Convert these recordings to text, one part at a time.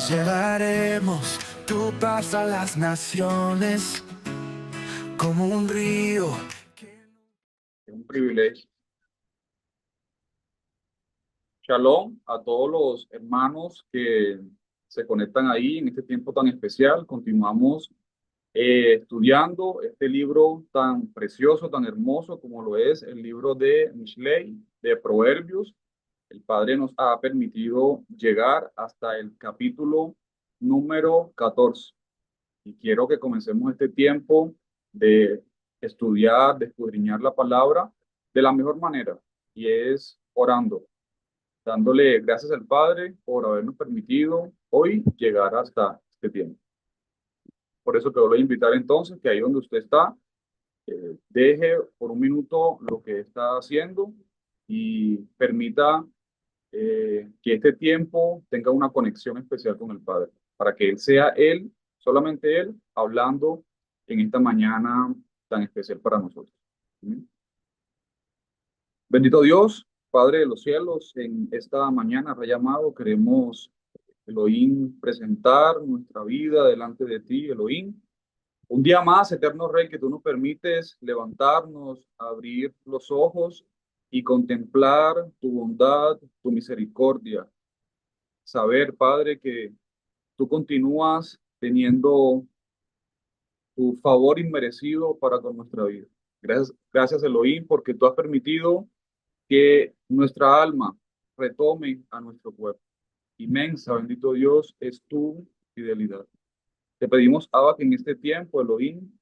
Llevaremos tu paz a las naciones como un río. Es un privilegio. Shalom a todos los hermanos que se conectan ahí en este tiempo tan especial. Continuamos estudiando este libro tan precioso, tan hermoso como lo es el libro de Mishlei, de Proverbios. El Padre nos ha permitido llegar hasta el capítulo número 14. Y quiero que comencemos este tiempo de estudiar, de escudriñar la palabra de la mejor manera, y es orando, dándole gracias al Padre por habernos permitido hoy llegar hasta este tiempo. Por eso te voy a invitar entonces que ahí donde usted está, deje por un minuto lo que está haciendo y permita que este tiempo tenga una conexión especial con el Padre, para que Él sea Él, solamente Él, hablando en esta mañana tan especial para nosotros. ¿Sí? Bendito Dios, Padre de los cielos, en esta mañana rellamado queremos, Elohim, presentar nuestra vida delante de ti, Elohim. Un día más, eterno Rey, que tú nos permites levantarnos, abrir los ojos y contemplar tu bondad, tu misericordia. Saber, Padre, que tú continúas teniendo tu favor inmerecido para con nuestra vida. Gracias, Elohim, porque tú has permitido que nuestra alma retome a nuestro cuerpo. Inmensa, bendito Dios, es tu fidelidad. Te pedimos, Abba, que en este tiempo, Elohim,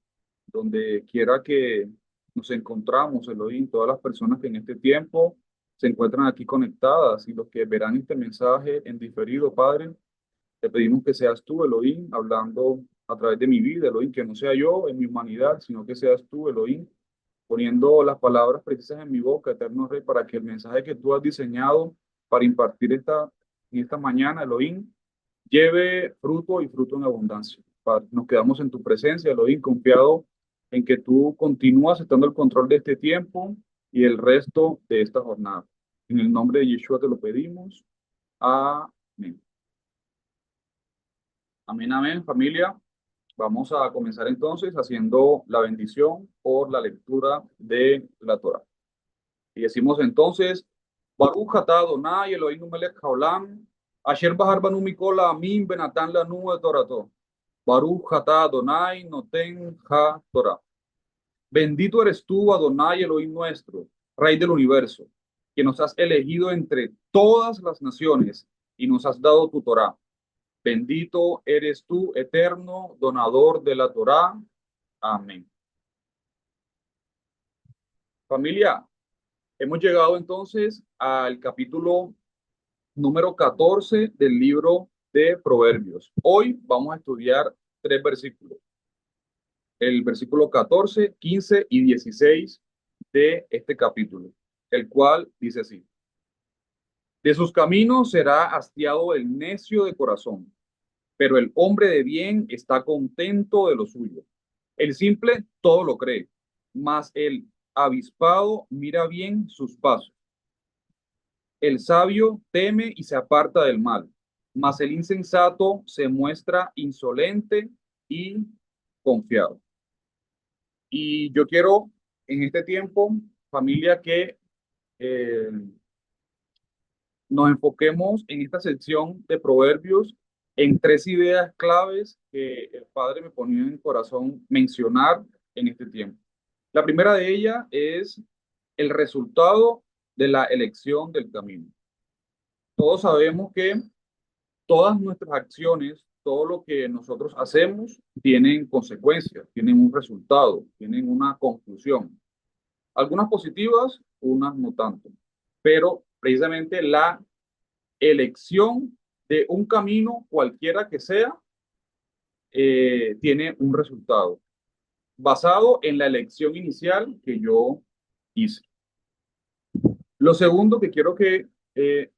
donde quiera que nos encontramos, Elohim, todas las personas que en este tiempo se encuentran aquí conectadas y los que verán este mensaje en diferido, Padre, te pedimos que seas tú, Elohim, hablando a través de mi vida, Elohim, que no sea yo en mi humanidad, sino que seas tú, Elohim, poniendo las palabras precisas en mi boca, eterno Rey, para que el mensaje que tú has diseñado para impartir en esta mañana, Elohim, lleve fruto y fruto en abundancia. Padre, nos quedamos en tu presencia, Elohim, confiado en que tú continúas estando el control de este tiempo y el resto de esta jornada. En el nombre de Yeshua te lo pedimos. Amén. Amén, amén, familia. Vamos a comenzar entonces haciendo la bendición por la lectura de la Torah. Y decimos entonces, Baruch atah Adonai Eloheinu melech haolam, asher bahar banu mikol ha'amim benatan lanu et torato. Baruch atah Adonai noten ha-Torah. Bendito eres tú, Adonai Elohim nuestro, Rey del universo, que nos has elegido entre todas las naciones y nos has dado tu Torah. Bendito eres tú, eterno, donador de la Torá. Amén. Familia, hemos llegado entonces al capítulo número 14 del libro de Proverbios. Hoy vamos a estudiar tres versículos. El versículo 14, 15 y 16 de este capítulo, el cual dice así. De sus caminos será hastiado el necio de corazón, pero el hombre de bien está contento de lo suyo. El simple todo lo cree, mas el avispado mira bien sus pasos. El sabio teme y se aparta del mal, mas el insensato se muestra insolente y confiado. Y yo quiero en este tiempo, familia, que eh, nos enfoquemos en esta sección de proverbios en tres ideas claves que el Padre me ponía en el corazón mencionar en este tiempo. La primera de ellas es el resultado de la elección del camino. Todos sabemos que todas nuestras acciones, todo lo que nosotros hacemos, tienen consecuencias, tienen un resultado, tienen una conclusión. Algunas positivas, unas no tanto. Pero precisamente la elección de un camino, cualquiera que sea, tiene un resultado basado en la elección inicial que yo hice. Lo segundo que quiero que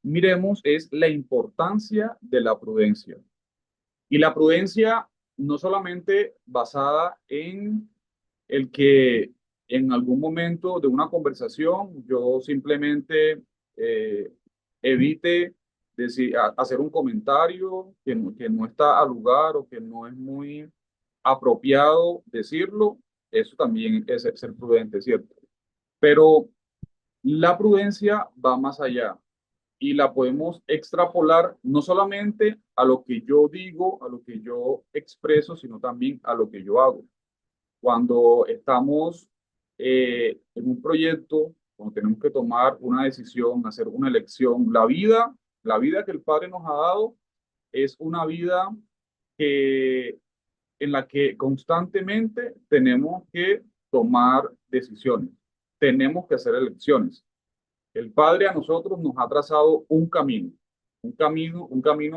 miremos es la importancia de la prudencia. Y la prudencia no solamente basada en el que en algún momento de una conversación yo simplemente evite hacer un comentario que no está al lugar o que no es muy apropiado decirlo, eso también es ser prudente, ¿cierto? Pero la prudencia va más allá y la podemos extrapolar no solamente a lo que yo digo, a lo que yo expreso, sino también a lo que yo hago. Cuando estamos en un proyecto, cuando tenemos que tomar una decisión, hacer una elección, la vida que el Padre nos ha dado es una vida que, en la que constantemente tenemos que tomar decisiones, tenemos que hacer elecciones. El Padre a nosotros nos ha trazado un camino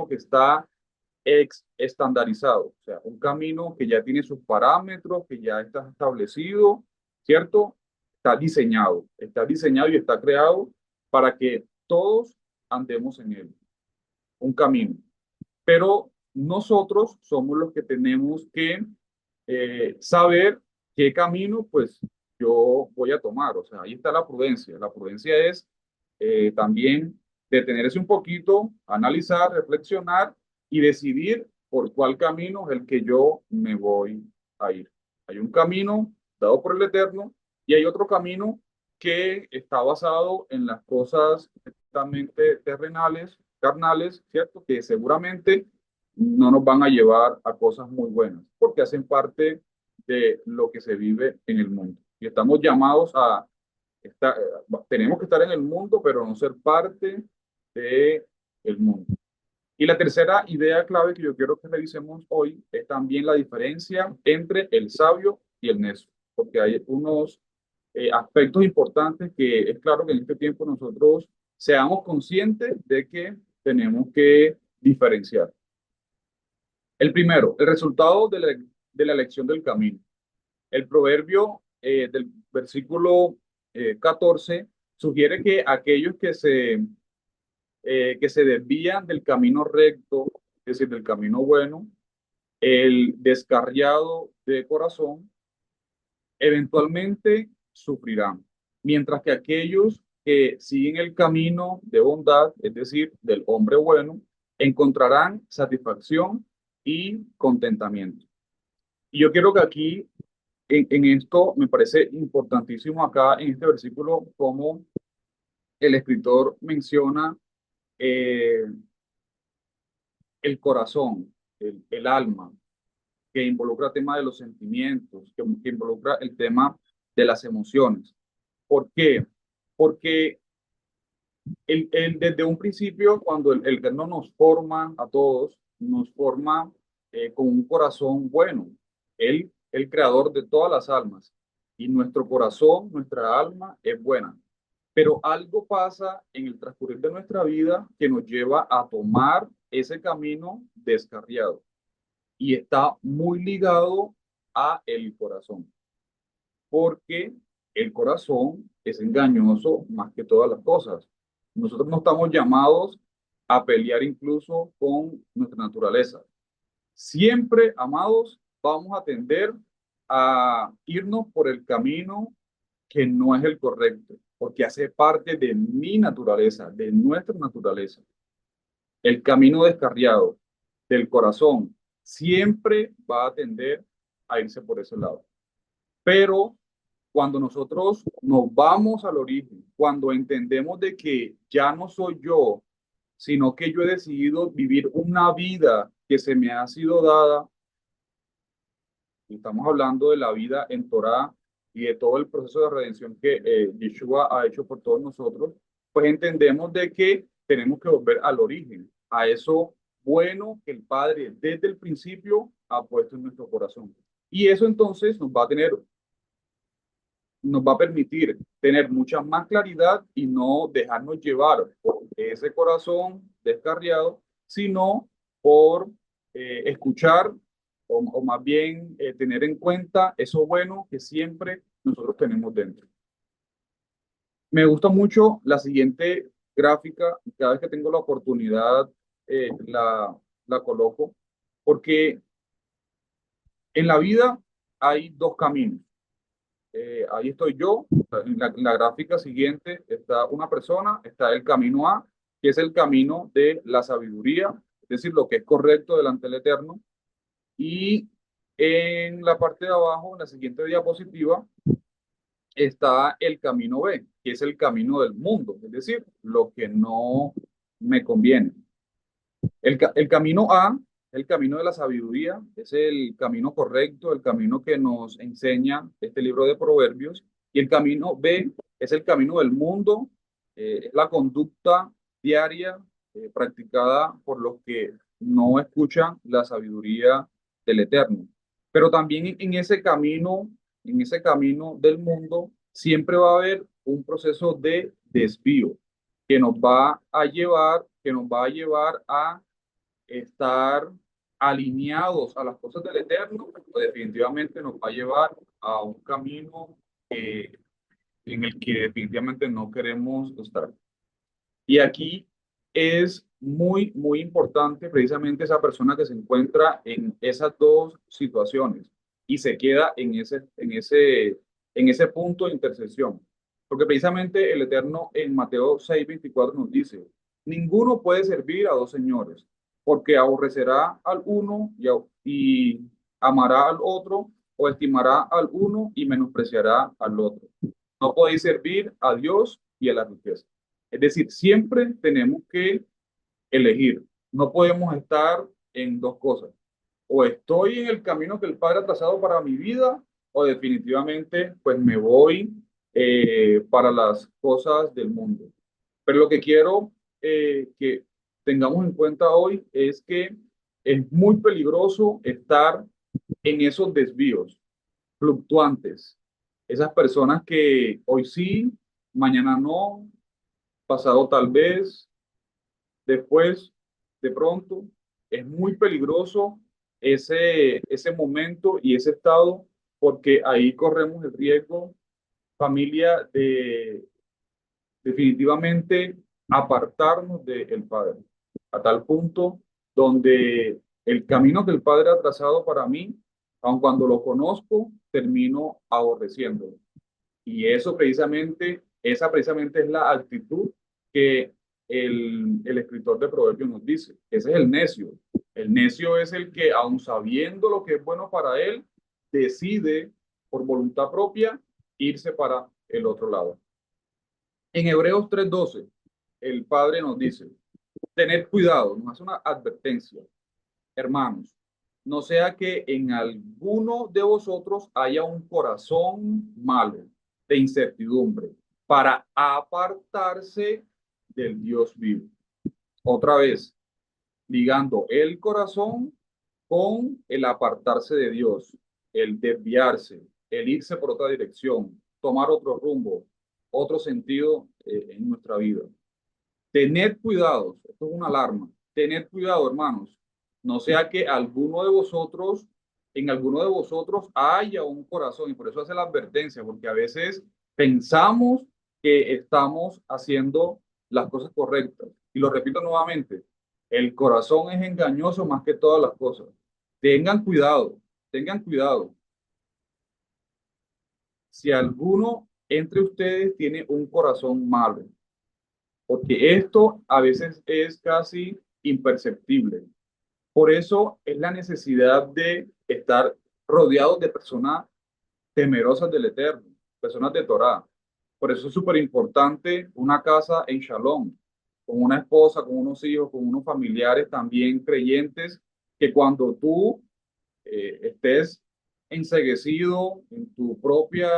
que está estandarizado, o sea, un camino que ya tiene sus parámetros, que ya está establecido, ¿cierto? Está diseñado y está creado para que todos andemos en él, un camino. Pero nosotros somos los que tenemos que saber qué camino, pues, yo voy a tomar. O sea, ahí está la prudencia. La prudencia es también detenerse un poquito, analizar, reflexionar y decidir por cuál camino es el que yo me voy a ir. Hay un camino dado por el Eterno y hay otro camino que está basado en las cosas netamente terrenales, carnales, ¿cierto? Que seguramente no nos van a llevar a cosas muy buenas, porque hacen parte de lo que se vive en el mundo. Y estamos llamados a estar, tenemos que estar en el mundo, pero no ser parte de el mundo. Y la tercera idea clave que yo quiero que revisemos hoy es también la diferencia entre el sabio y el necio, porque hay unos aspectos importantes que es claro que en este tiempo nosotros seamos conscientes de que tenemos que diferenciar. El primero, el resultado de la elección del camino. El proverbio del versículo 14 sugiere que aquellos que se desvían del camino recto, es decir, del camino bueno, el descarriado de corazón, eventualmente sufrirán, mientras que aquellos que siguen el camino de bondad, es decir, del hombre bueno, encontrarán satisfacción y contentamiento. Y yo quiero que aquí, en esto, me parece importantísimo acá en este versículo, como el escritor menciona eh, el corazón, el alma, que involucra el tema de los sentimientos, que involucra el tema de las emociones. ¿Por qué? Porque desde un principio, cuando el Eterno nos forma a todos, nos forma con un corazón bueno. Él, el creador de todas las almas. Y nuestro corazón, nuestra alma es buena. Pero algo pasa en el transcurrir de nuestra vida que nos lleva a tomar ese camino descarriado. Y está muy ligado a el corazón. Porque el corazón es engañoso más que todas las cosas. Nosotros no estamos llamados a pelear incluso con nuestra naturaleza. Siempre, amados, vamos a tender a irnos por el camino que no es el correcto, porque hace parte de mi naturaleza, de nuestra naturaleza. El camino descarriado del corazón siempre va a tender a irse por ese lado. Pero cuando nosotros nos vamos al origen, cuando entendemos de que ya no soy yo, sino que yo he decidido vivir una vida que se me ha sido dada, y estamos hablando de la vida en Torá y de todo el proceso de redención que Yeshua ha hecho por todos nosotros, pues entendemos de que tenemos que volver al origen, a eso bueno que el Padre desde el principio ha puesto en nuestro corazón. Y eso entonces nos va a permitir tener mucha más claridad y no dejarnos llevar por ese corazón descarriado, sino por escuchar o más bien tener en cuenta eso bueno que siempre nosotros tenemos dentro. Me gusta mucho la siguiente gráfica, cada vez que tengo la oportunidad la coloco, porque en la vida hay dos caminos. Ahí estoy yo, en la gráfica siguiente está una persona, está el camino A que es el camino de la sabiduría, es decir, lo que es correcto delante del Eterno. Y en la parte de abajo, en la siguiente diapositiva, está el camino B, que es el camino del mundo, es decir, lo que no me conviene. El camino A, el camino de la sabiduría, es el camino correcto, el camino que nos enseña este libro de Proverbios. Y el camino B es el camino del mundo, es la conducta diaria practicada por los que no escuchan la sabiduría del Eterno. Pero también en ese camino del mundo, siempre va a haber un proceso de desvío que nos va a llevar a estar alineados a las cosas del Eterno, pues definitivamente nos va a llevar a un camino en el que definitivamente no queremos estar. Y aquí es muy importante precisamente esa persona que se encuentra en esas dos situaciones y se queda en ese punto de intersección. Porque precisamente el Eterno en Mateo 6:24 nos dice, ninguno puede servir a dos señores, porque aborrecerá al uno y amará al otro, o estimará al uno y menospreciará al otro. No podéis servir a Dios y a la riqueza. Es decir, siempre tenemos que elegir. No podemos estar en dos cosas. O estoy en el camino que el Padre ha trazado para mi vida, o definitivamente pues me voy para las cosas del mundo. Pero lo que quiero que tengamos en cuenta hoy es que es muy peligroso estar en esos desvíos fluctuantes. Esas personas que hoy sí, mañana no, pasado tal vez, después, de pronto, es muy peligroso ese momento y ese estado, porque ahí corremos el riesgo, familia, de definitivamente apartarnos del Padre, a tal punto donde el camino que el Padre ha trazado para mí, aun cuando lo conozco, termino aborreciéndolo. Y esa precisamente es la actitud que el escritor de Proverbios nos dice. Ese es el necio. El necio es el que, aun sabiendo lo que es bueno para él, decide por voluntad propia irse para el otro lado. En Hebreos 3:12, el Padre nos dice, tened cuidado, nos hace una advertencia, hermanos, no sea que en alguno de vosotros haya un corazón malo de incertidumbre para apartarse del Dios vivo. Otra vez, ligando el corazón con el apartarse de Dios, el desviarse, el irse por otra dirección, tomar otro rumbo, otro sentido en nuestra vida. Tened cuidado, esto es una alarma. Tened cuidado, hermanos. No sea que en alguno de vosotros haya un corazón, y por eso hace la advertencia, porque a veces pensamos que estamos haciendo las cosas correctas. Y lo repito nuevamente, el corazón es engañoso más que todas las cosas. Tengan cuidado, tengan cuidado. Si alguno entre ustedes tiene un corazón malo, porque esto a veces es casi imperceptible. Por eso es la necesidad de estar rodeados de personas temerosas del Eterno, personas de Torá. Por eso es súper importante una casa en Shalom, con una esposa, con unos hijos, con unos familiares también creyentes, que cuando tú estés enceguecido en tu propia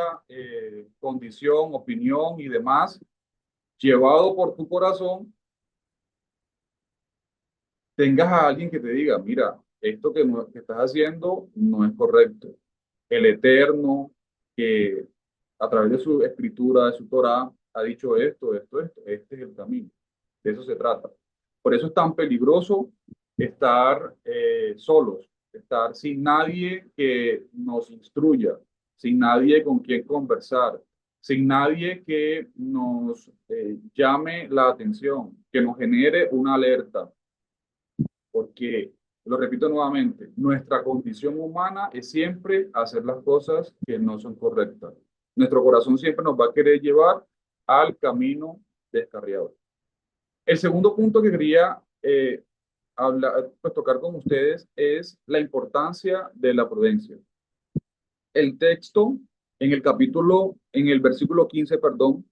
condición, opinión y demás, llevado por tu corazón, tengas a alguien que te diga, mira, esto que estás haciendo no es correcto. El Eterno, que a través de su escritura, de su Torá, ha dicho esto, este es el camino. De eso se trata. Por eso es tan peligroso estar solos, estar sin nadie que nos instruya, sin nadie con quien conversar, sin nadie que nos llame la atención, que nos genere una alerta, porque, lo repito nuevamente, nuestra condición humana es siempre hacer las cosas que no son correctas. Nuestro corazón siempre nos va a querer llevar al camino descarriado. El segundo punto que quería pues, tocar con ustedes es la importancia de la prudencia. El texto en el versículo 15, perdón,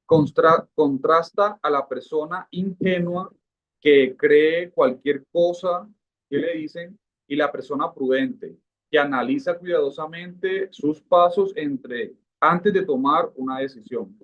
contrasta a la persona ingenua que cree cualquier cosa que le dicen y la persona prudente que analiza cuidadosamente sus pasos antes de tomar una decisión.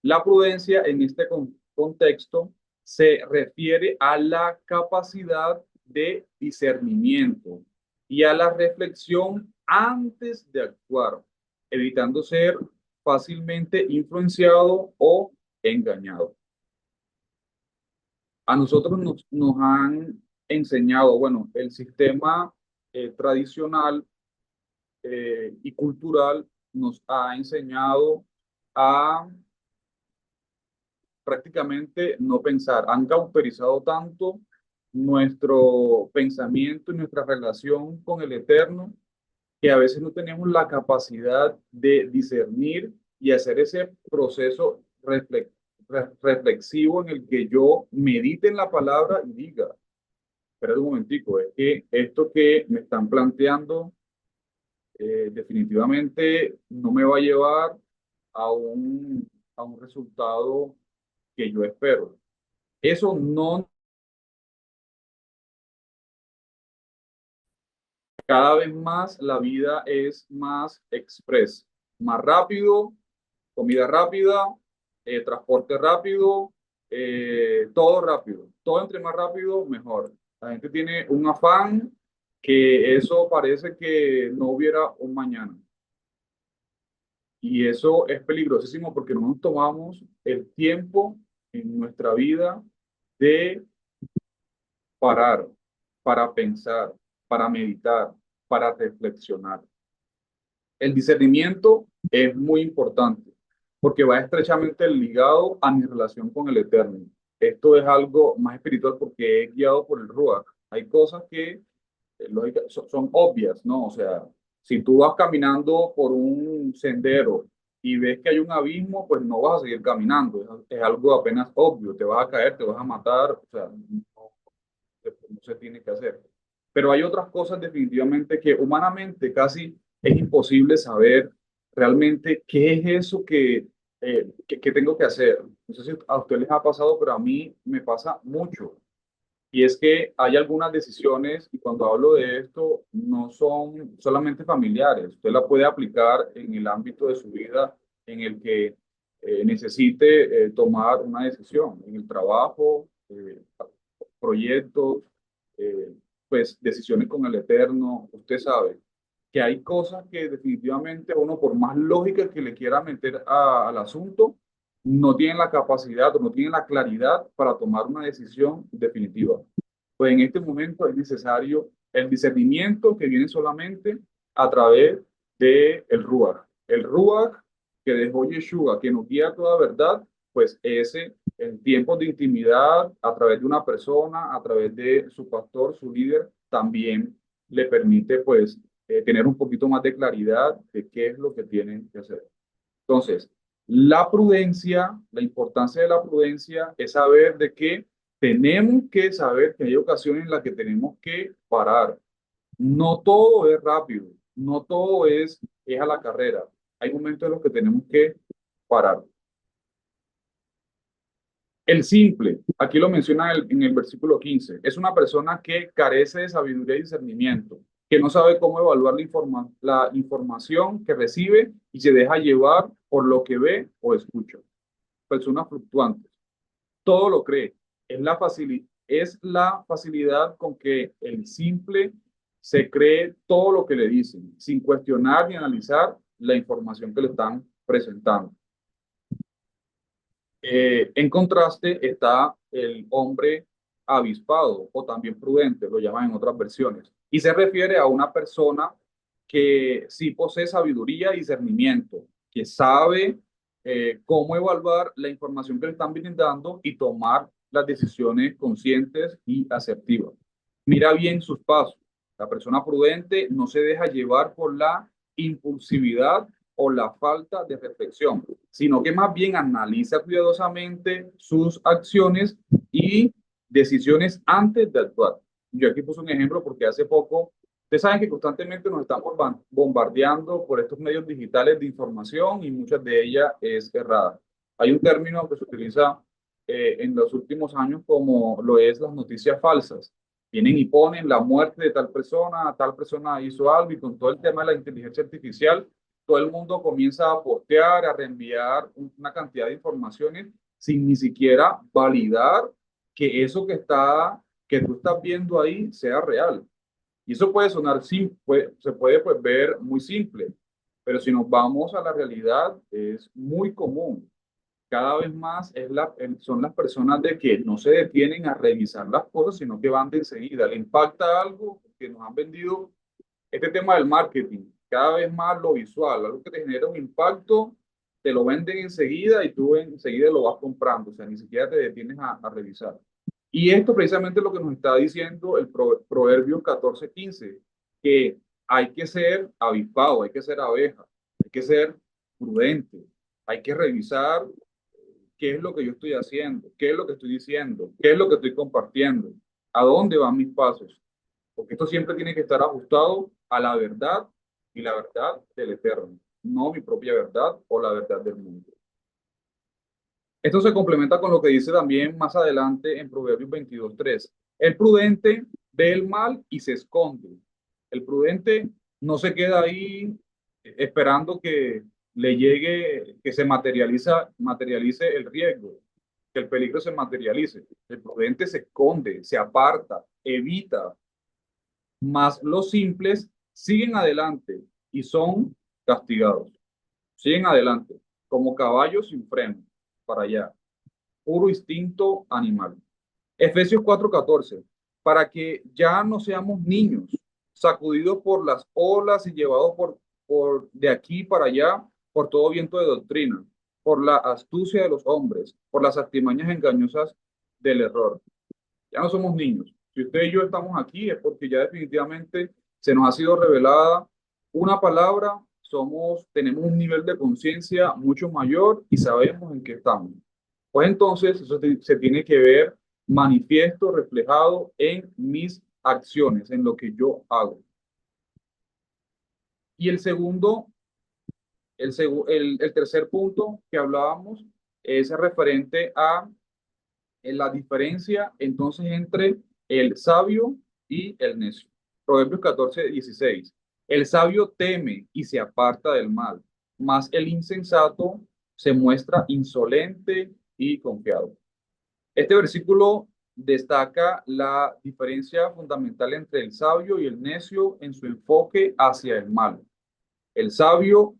La prudencia en este contexto se refiere a la capacidad de discernimiento y a la reflexión antes de actuar, evitando ser fácilmente influenciado o engañado. A nosotros nos han enseñado, bueno, el sistema tradicional y cultural nos ha enseñado a prácticamente no pensar. Han cauterizado tanto nuestro pensamiento y nuestra relación con el Eterno que a veces no tenemos la capacidad de discernir y hacer ese proceso reflexivo en el que yo medite en la palabra y diga, espera un momentico, es que esto que me están planteando definitivamente no me va a llevar a un resultado que yo espero. Eso no, cada vez más la vida es más express, más rápido, comida rápida, transporte rápido, todo rápido. Todo entre más rápido, mejor. La gente tiene un afán que eso parece que no hubiera un mañana. Y eso es peligrosísimo porque no nos tomamos el tiempo en nuestra vida de parar, para pensar, para meditar, para reflexionar. El discernimiento es muy importante porque va estrechamente ligado a mi relación con el Eterno. Esto es algo más espiritual porque es guiado por el Ruach. Hay cosas que son obvias, ¿no? O sea, si tú vas caminando por un sendero y ves que hay un abismo, pues no vas a seguir caminando. Es algo apenas obvio. Te vas a caer, te vas a matar. O sea, no se tiene que hacer. Pero hay otras cosas definitivamente que humanamente casi es imposible saber realmente qué es eso que tengo que hacer. No sé si a ustedes les ha pasado, pero a mí me pasa mucho. Y es que hay algunas decisiones, y cuando hablo de esto, no son solamente familiares. Usted la puede aplicar en el ámbito de su vida en el que necesite tomar una decisión, en el trabajo, proyectos, eh, pues decisiones con el Eterno. Usted sabe que hay cosas que definitivamente uno, por más lógica que le quiera meter al asunto, no tiene la capacidad o no tiene la claridad para tomar una decisión definitiva. Pues en este momento es necesario el discernimiento que viene solamente a través de el Ruach. El Ruach que dejó Yeshua, que nos guía a toda verdad, pues ese en tiempos de intimidad, a través de una persona, a través de su pastor, su líder, también le permite pues tener un poquito más de claridad de qué es lo que tienen que hacer. Entonces, la prudencia, la importancia de la prudencia es saber de que tenemos que saber que hay ocasiones en las que tenemos que parar. No todo es rápido, no todo es a la carrera. Hay momentos en los que tenemos que parar. El simple, aquí lo menciona en el versículo 15, es una persona que carece de sabiduría y discernimiento, que no sabe cómo evaluar la información que recibe y se deja llevar por lo que ve o escucha. Personas fluctuantes, todo lo cree. Es la facilidad con que el simple se cree todo lo que le dicen, sin cuestionar ni analizar la información que le están presentando. En contraste está el hombre avispado o también prudente, lo llaman en otras versiones, y se refiere a una persona que sí posee sabiduría y discernimiento, que sabe cómo evaluar la información que le están brindando y tomar las decisiones conscientes y asertivas. Mira bien sus pasos. La persona prudente no se deja llevar por la impulsividad o la falta de reflexión, sino que más bien analiza cuidadosamente sus acciones y decisiones antes de actuar. Yo aquí puse un ejemplo porque hace poco, ustedes saben que constantemente nos estamos bombardeando por estos medios digitales de información y muchas de ellas es errada. Hay un término que se utiliza en los últimos años como lo es las noticias falsas. Vienen y ponen la muerte de tal persona hizo algo y con todo el tema de la inteligencia artificial, todo el mundo comienza a postear, a reenviar una cantidad de informaciones sin ni siquiera validar que eso que tú estás viendo ahí sea real. Y eso puede sonar simple, se puede pues ver muy simple, pero si nos vamos a la realidad es muy común. Cada vez más son las personas de que no se detienen a revisar las cosas, sino que van de enseguida. Le impacta algo que nos han vendido este tema del marketing, cada vez más lo visual, algo que te genera un impacto, te lo venden enseguida y tú enseguida lo vas comprando, o sea, ni siquiera te detienes a revisar. Y esto precisamente es lo que nos está diciendo el Proverbio 14:15, que hay que ser avispado, hay que ser abeja, hay que ser prudente, hay que revisar qué es lo que yo estoy haciendo, qué es lo que estoy diciendo, qué es lo que estoy compartiendo, a dónde van mis pasos, porque esto siempre tiene que estar ajustado a la verdad y la verdad del Eterno, no mi propia verdad o la verdad del mundo. Esto se complementa con lo que dice también más adelante en Proverbios 22:3. El prudente ve el mal y se esconde. El prudente no se queda ahí esperando que le llegue, que se materialice el riesgo, que el peligro se materialice. El prudente se esconde, se aparta, evita, mas los simples siguen adelante y son castigados. Siguen adelante, como caballos sin freno, para allá, puro instinto animal. Efesios 4:14, para que ya no seamos niños, sacudidos por las olas y llevados por de aquí para allá, por todo viento de doctrina, por la astucia de los hombres, por las artimañas engañosas del error. Ya no somos niños. Si usted y yo estamos aquí es porque ya definitivamente se nos ha sido revelada una palabra, tenemos un nivel de conciencia mucho mayor y sabemos en qué estamos. Pues entonces eso se tiene que ver manifiesto, reflejado en mis acciones, en lo que yo hago. Y el tercer punto que hablábamos es referente a en la diferencia entonces entre el sabio y el necio. Proverbios 14:16. El sabio teme y se aparta del mal, mas el insensato se muestra insolente y confiado. Este versículo destaca la diferencia fundamental entre el sabio y el necio en su enfoque hacia el mal. El sabio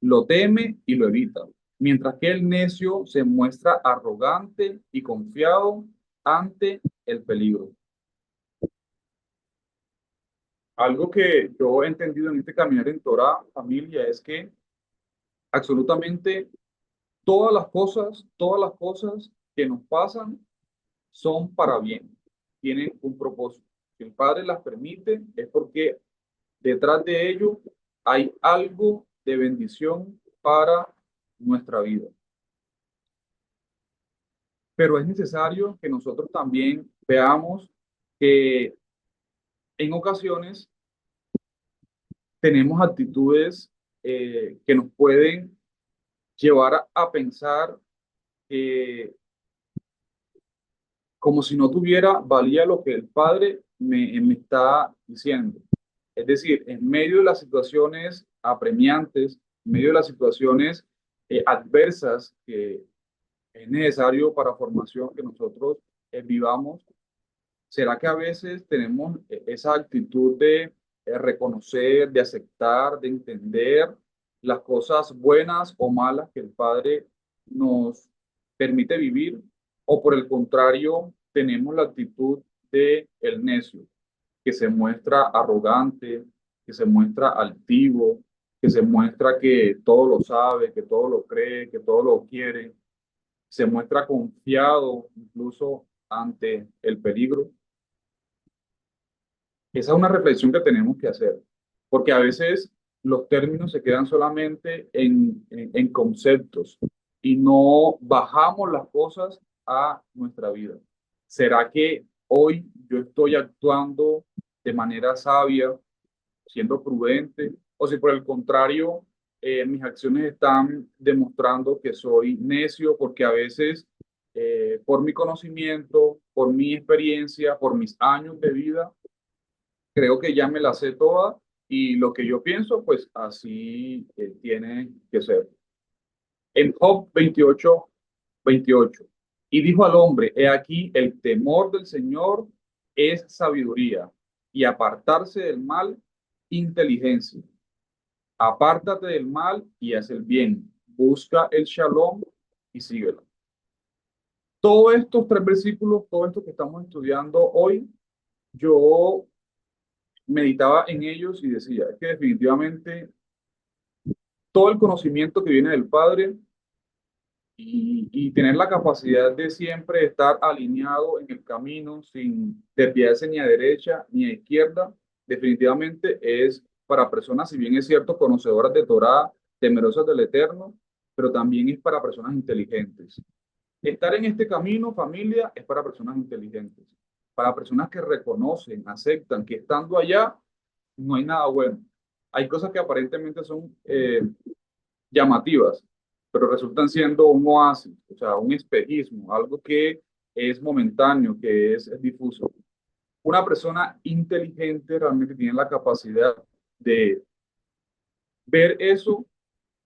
lo teme y lo evita, mientras que el necio se muestra arrogante y confiado ante el peligro. Algo que yo he entendido en este caminar en Torah, familia, es que absolutamente todas las cosas que nos pasan son para bien, tienen un propósito. Si el Padre las permite, es porque detrás de ello hay algo de bendición para nuestra vida. Pero es necesario que nosotros también veamos que en ocasiones tenemos actitudes que nos pueden llevar a pensar que como si no tuviera valía lo que el Padre me está diciendo. Es decir, en medio de las situaciones apremiantes, en medio de las situaciones adversas que es necesario para formación que nosotros vivamos. ¿Será que a veces tenemos esa actitud de reconocer, de aceptar, de entender las cosas buenas o malas que el Padre nos permite vivir? ¿O por el contrario, tenemos la actitud de el necio, que se muestra arrogante, que se muestra altivo, que se muestra que todo lo sabe, que todo lo cree, que todo lo quiere, se muestra confiado incluso ante el peligro? Esa es una reflexión que tenemos que hacer, porque a veces los términos se quedan solamente en conceptos y no bajamos las cosas a nuestra vida. ¿Será que hoy yo estoy actuando de manera sabia, siendo prudente? O si por el contrario, mis acciones están demostrando que soy necio porque a veces por mi conocimiento, por mi experiencia, por mis años de vida, creo que ya me la sé toda y lo que yo pienso, pues así tiene que ser. En Job 28. Y dijo al hombre, he aquí, el temor del Señor es sabiduría y apartarse del mal, inteligencia. Apártate del mal y haz el bien. Busca el shalom y síguelo. Todos estos tres versículos, todo esto que estamos estudiando hoy, yo meditaba en ellos y decía, es que definitivamente todo el conocimiento que viene del Padre y tener la capacidad de siempre estar alineado en el camino sin desviarse ni a derecha ni a izquierda, definitivamente es para personas, si bien es cierto, conocedoras de Torá, temerosas del Eterno, pero también es para personas inteligentes. Estar en este camino, familia, es para personas inteligentes, para personas que reconocen, aceptan que estando allá no hay nada bueno. Hay cosas que aparentemente son llamativas, pero resultan siendo un oasis, o sea, un espejismo, algo que es momentáneo, que es difuso. Una persona inteligente realmente tiene la capacidad de ver eso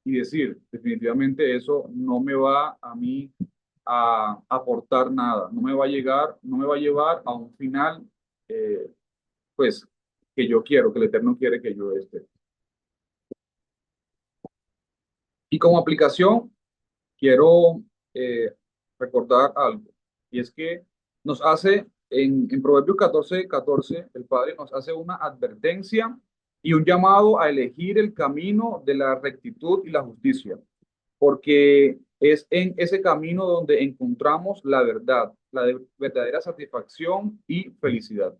y decir, definitivamente eso no me va a mí a aportar nada, no me va a llegar, no me va a llevar a un final, eh, pues, que yo quiero, que el Eterno quiere que yo esté. Y como aplicación, quiero recordar algo, y es que nos hace, en Proverbios 14:14, el Padre nos hace una advertencia y un llamado a elegir el camino de la rectitud y la justicia, porque es en ese camino donde encontramos la verdad, verdadera satisfacción y felicidad.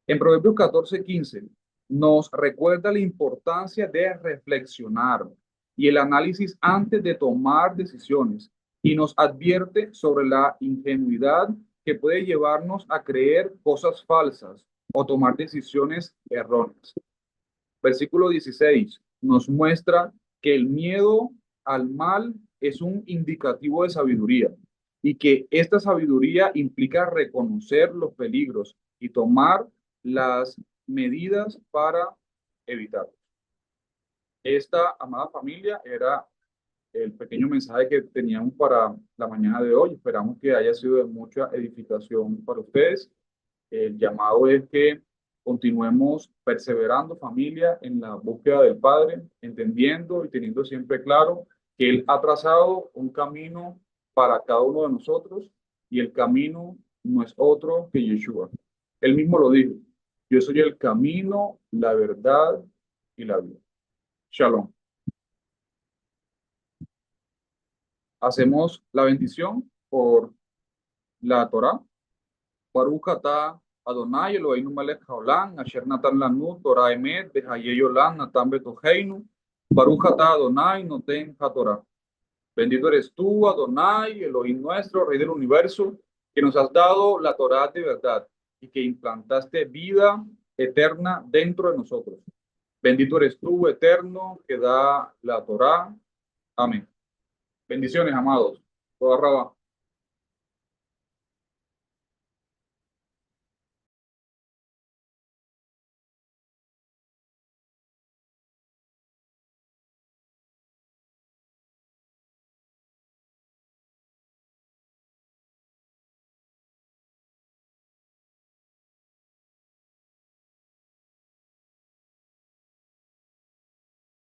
En Proverbios 14:15 nos recuerda la importancia de reflexionar y el análisis antes de tomar decisiones y nos advierte sobre la ingenuidad que puede llevarnos a creer cosas falsas o tomar decisiones erróneas. Versículo 16 nos muestra que el miedo al mal es un indicativo de sabiduría y que esta sabiduría implica reconocer los peligros y tomar las medidas para evitarlos. Esta, amada familia, era el pequeño mensaje que teníamos para la mañana de hoy. Esperamos que haya sido de mucha edificación para ustedes. El llamado es que continuemos perseverando, familia, en la búsqueda del Padre, entendiendo y teniendo siempre claro que Él ha trazado un camino para cada uno de nosotros y el camino no es otro que Yeshua. Él mismo lo dijo, yo soy el camino, la verdad y la vida. Shalom. Hacemos la bendición por la Torá. Baruch atah Adonai Eloheinu melech haolam, asher natan lanu Torah emet, behayei olam natan betoheinu. Baruch atah Adonai noten haTorah. Bendito eres tú, Adonai, Elohim nuestro, Rey del universo, que nos has dado la Torah de verdad y que implantaste vida eterna dentro de nosotros. Bendito eres tú, eterno, que da la Torah. Amén. Bendiciones, amados. Toda Rabá.